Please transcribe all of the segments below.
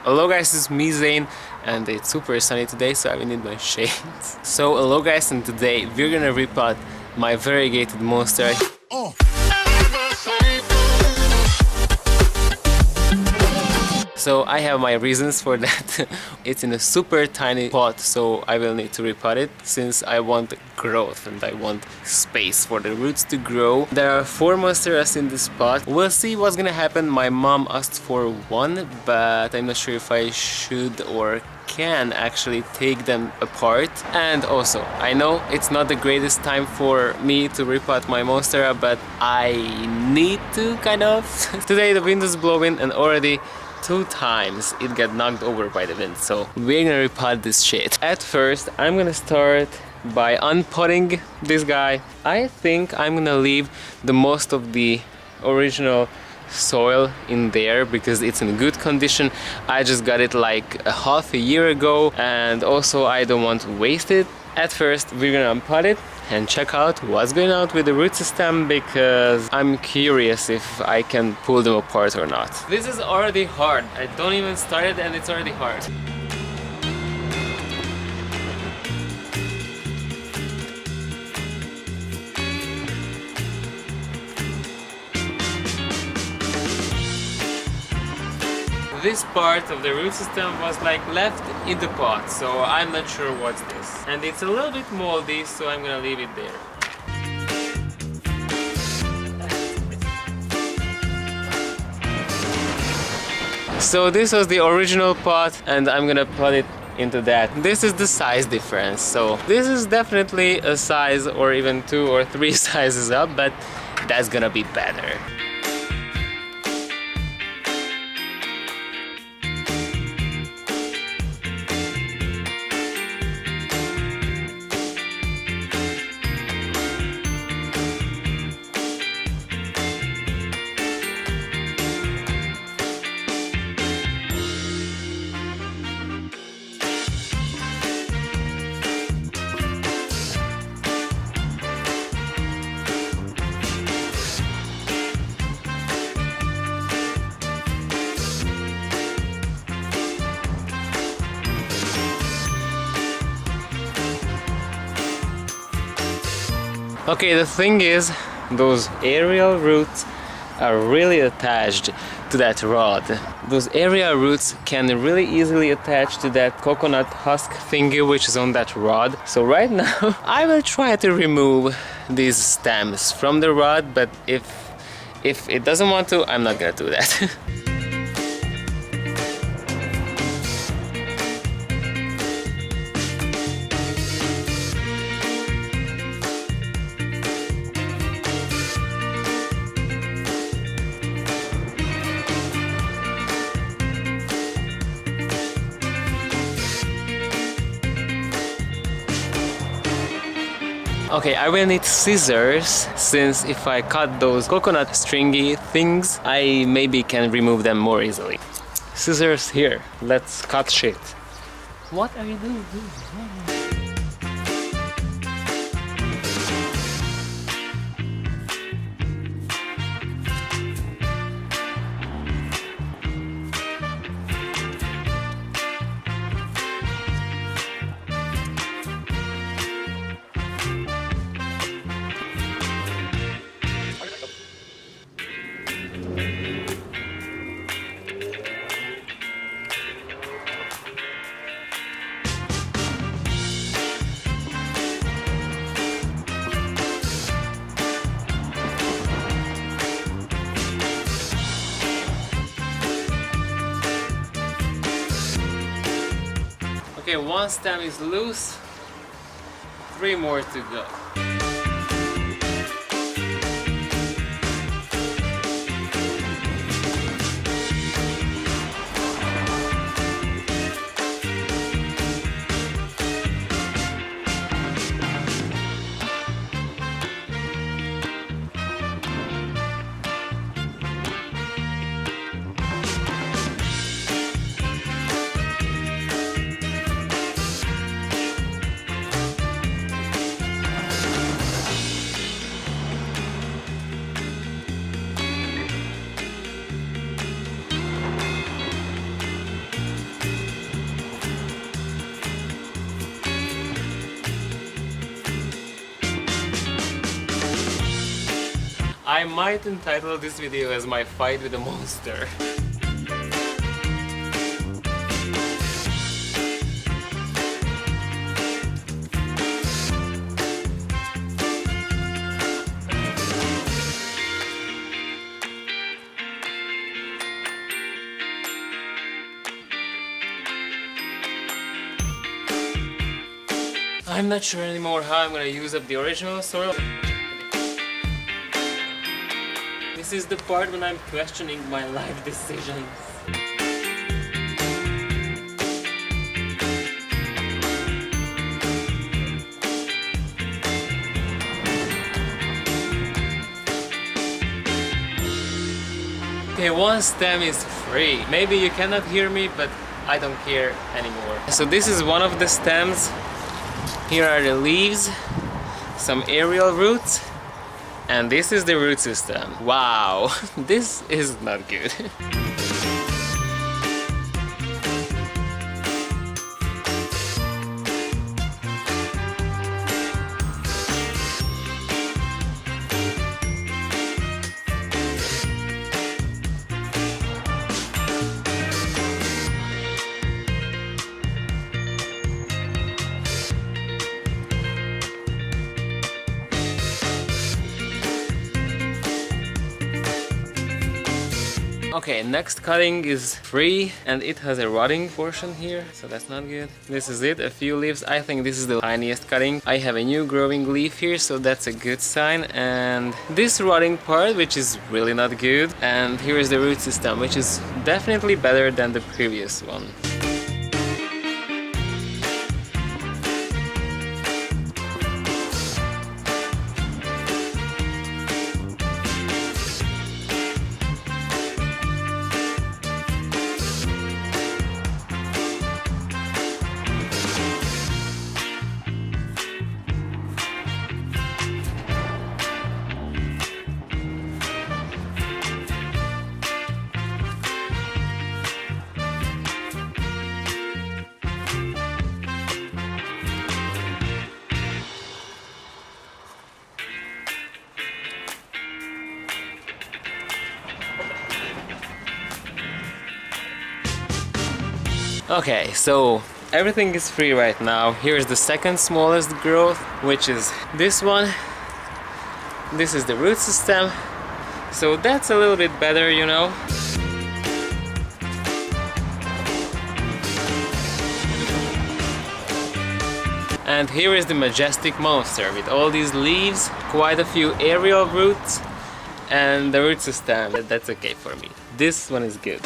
Hello guys, it's me Zane, and it's super sunny today, so I will need my shades. So hello guys, and today we're gonna repot my variegated monstera. So I have my reasons for that. It's in a super tiny pot, so I will need to repot it since I want growth and I want space for the roots to grow. There are 4 monsteras in this pot. We'll see what's gonna happen. My mom asked for 1, but I'm not sure if I should or can actually take them apart. And also, I know it's not the greatest time for me to repot my monstera, but I need to kind of. Today the wind is blowing and already 2 times it got knocked over by the wind, so we're gonna repot this shit. At first, I'm gonna start by unpotting this guy. I think I'm gonna leave the most of the original soil in there because it's in good condition. I just got it like a half a year ago, and also I don't want to waste it. At first, we're gonna unpot it and check out what's going on with the root system because I'm curious if I can pull them apart or not. This is already hard. I don't even start it and it's already hard. This part of the root system was like left in the pot, so I'm not sure what's this. And it's a little bit moldy, so I'm gonna leave it there. So this was the original pot, and I'm gonna put it into that. This is the size difference, so this is definitely a size or even 2 or 3 sizes up, but that's gonna be better. Okay, the thing is, those aerial roots are really attached to that rod. Those aerial roots can really easily attach to that coconut husk thingy which is on that rod. So right now, I will try to remove these stems from the rod, but if it doesn't want to, I'm not gonna do that. Okay, I will need scissors, since if I cut those coconut stringy things, I maybe can remove them more easily. Scissors here, let's cut shit. What are you doing? Okay, 1 stem is loose, 3 more to go. I might entitle this video as my fight with a monster. I'm not sure anymore how I'm gonna use up the original soil. This is the part when I'm questioning my life decisions. Okay, one stem is free. Maybe you cannot hear me, but I don't care anymore. So this is one of the stems. Here are the leaves, some aerial roots, and this is the root system. Wow, this is not good. Okay, next cutting is free and it has a rotting portion here, so that's not good. This is it, a few leaves. I think this is the tiniest cutting. I have a new growing leaf here, so that's a good sign. And this rotting part, which is really not good. And here is the root system, which is definitely better than the previous one. Okay, so everything is free right now. Here's the second smallest growth, which is this one. This is the root system. So that's a little bit better, you know. And here is the majestic monster with all these leaves, quite a few aerial roots, and the root system. That's okay for me. This one is good.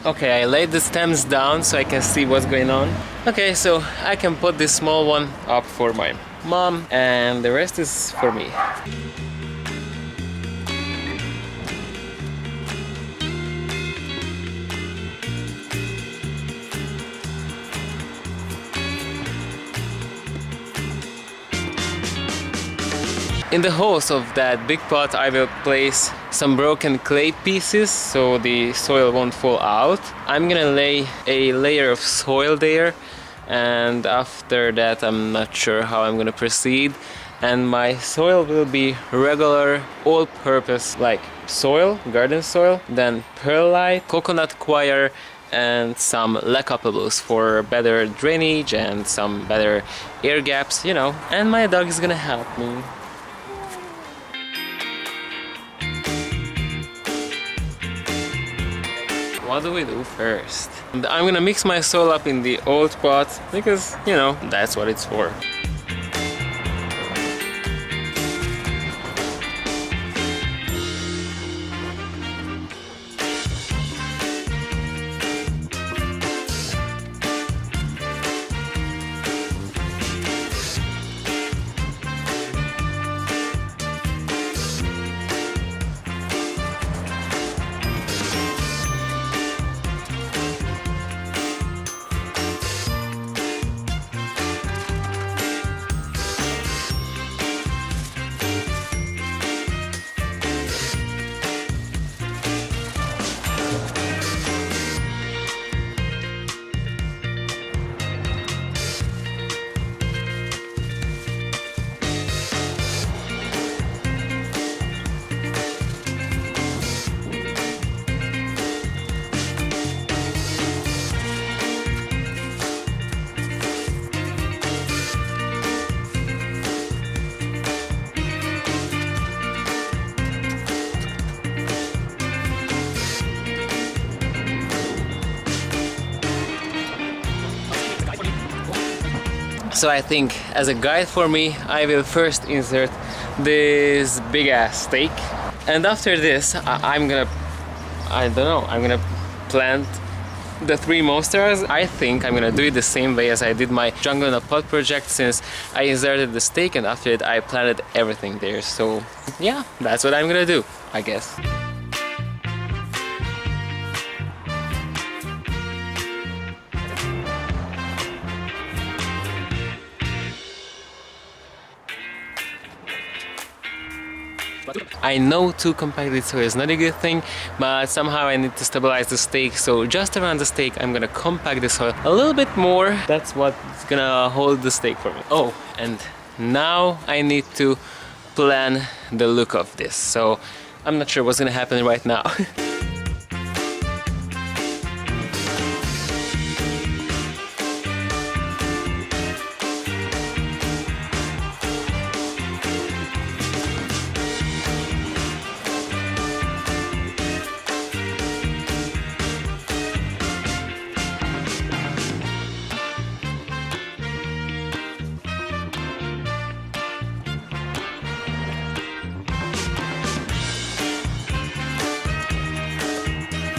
Okay, I laid the stems down so I can see what's going on. Okay, so I can put this small one up for my mom and the rest is for me. In the holes of that big pot I will place some broken clay pieces so the soil won't fall out. I'm gonna lay a layer of soil there, and after that I'm not sure how I'm gonna proceed. And my soil will be regular all-purpose like soil, garden soil, then perlite, coconut coir, and some leckapables for better drainage and some better air gaps, you know. And my dog is gonna help me. What do we do first? I'm gonna mix my soil up in the old pot because, you know, that's what it's for. So I think as a guide for me, I will first insert this big ass stake, and after this I'm gonna, I don't know, I'm gonna plant the 3 monsters. I think I'm gonna do it the same way as I did my jungle in a pot project, since I inserted the stake and after it I planted everything there. So yeah, that's what I'm gonna do, I guess. I know too compacted soil is not a good thing, but somehow I need to stabilize the stake, so just around the stake I'm gonna compact the soil a little bit more. That's what's gonna hold the stake for me. Oh, and now I need to plan the look of this, so I'm not sure what's gonna happen right now.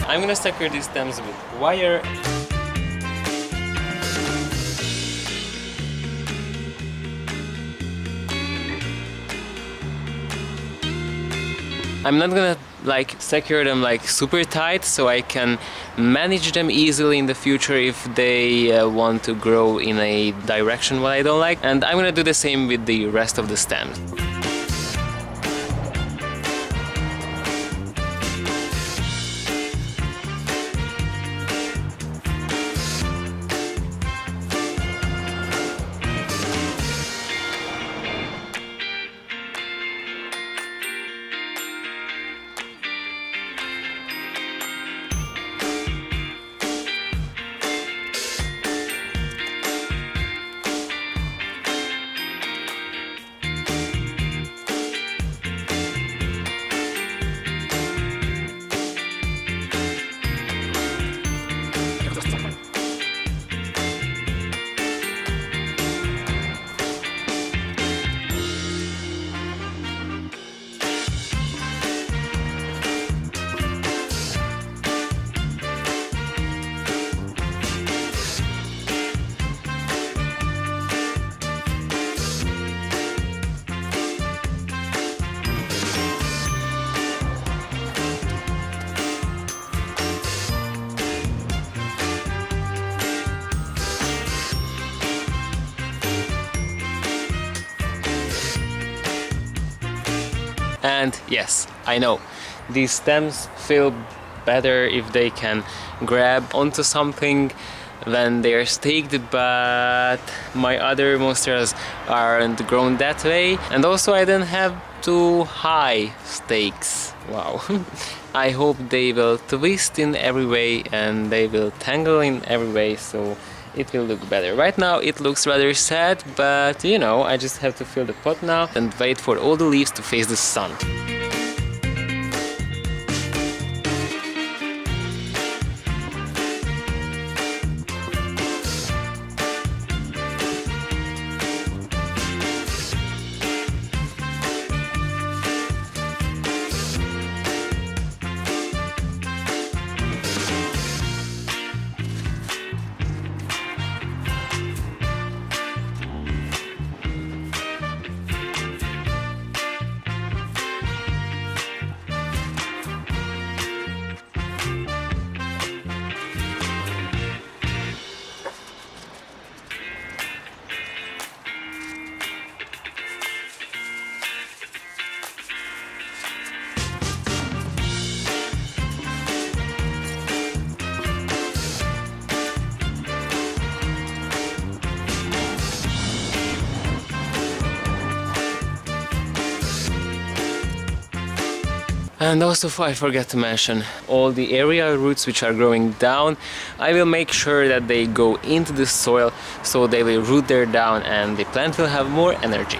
I'm gonna secure these stems with wire. I'm not gonna like secure them like super tight, so I can manage them easily in the future if they want to grow in a direction what I don't like. And I'm gonna do the same with the rest of the stems. And yes, I know, these stems feel better if they can grab onto something when they're staked, but my other monsters aren't grown that way. And also I don't have too high stakes. Wow. I hope they will twist in every way and they will tangle in every way, so it will look better. Right now it looks rather sad, but you know, I just have to fill the pot now and wait for all the leaves to face the sun. And also I forgot to mention, all the area roots which are growing down, I will make sure that they go into the soil so they will root there down and the plant will have more energy.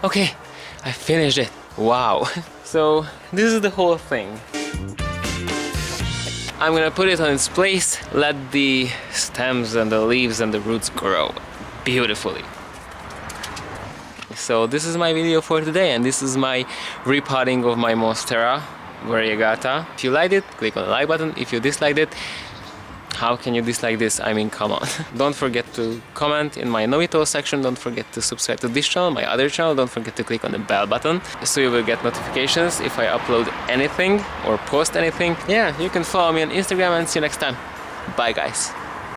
Okay, I finished it. Wow. So this is the whole thing. I'm gonna put it on its place, let the stems and the leaves and the roots grow beautifully. So this is my video for today, and this is my repotting of my Monstera variegata. If you liked it, click on the like button. If you disliked it, how can you dislike this? I mean, come on. Don't forget to comment in my know-it-all section. Don't forget to subscribe to this channel, my other channel. Don't forget to click on the bell button so you will get notifications if I upload anything or post anything. Yeah, you can follow me on Instagram, and see you next time. Bye, guys.